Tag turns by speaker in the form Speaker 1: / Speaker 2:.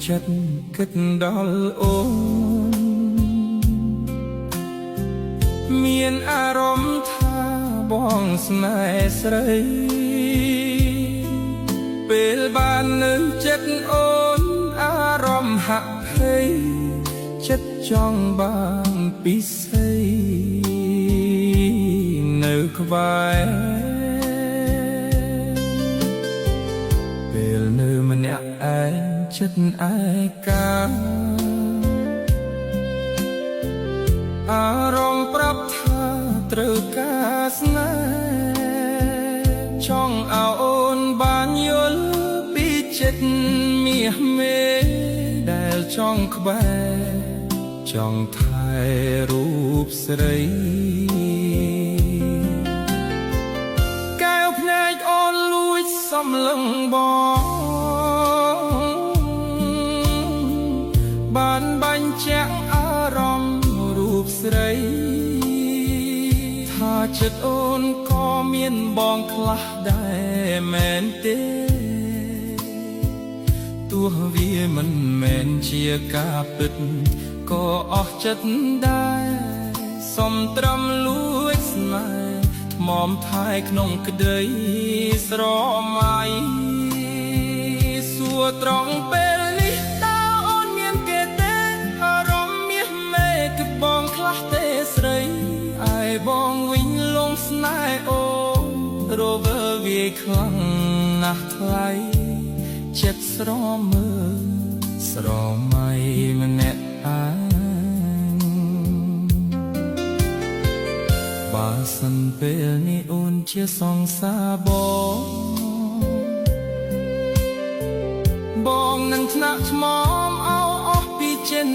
Speaker 1: ចិត្តគិតដល់អូនមានអារម្មណ៍ថាបងស្នេហ៍ស្រីពេលបាននៅចិត្តអូនអារម្មណ៍ហាក់ភ័យចិត្តចង់បានពិសេសនៅក្បែរពេលនៅម្នាក់ឯងចិត្តឯកាអារម្មណ៍ប្រាប់ថាត្រូវការស្នេហ៍ចង់ឲ្យអូនបានយល់ពីចិត្តមាសមេដែលចង់ក្បែរចង់ថែរូបស្រីកែវភ្នែកអូនលួចសំឡឹងបងបានបាញ់ចាក់អារម្មណ៍រូបស្រីថាចិត្តអូនក៏មានបងខ្លះដែរមែនទេទោះវាមិនមែនជាការពិតក៏អស់ចិត្តដែរសុំត្រឹមលួចស្នេហ៍ថ្មមថែក្នុងក្តីស្រមៃសួរត្រង់ពេលនេះតើអូនមានគេទេអារម្មណ៍មាសមេគឺបងខ្លះទេស្រីឯបងវិញលងស្នេហ៍អូនរវើវាខ្លាំងណាស់ថ្លៃចិត្តស្រមើស្រមៃម្នាក់បើសិនពេលនេះអូនជាសង្សារបងនឹងថ្នាក់ថ្មមអោអស់ពីចិន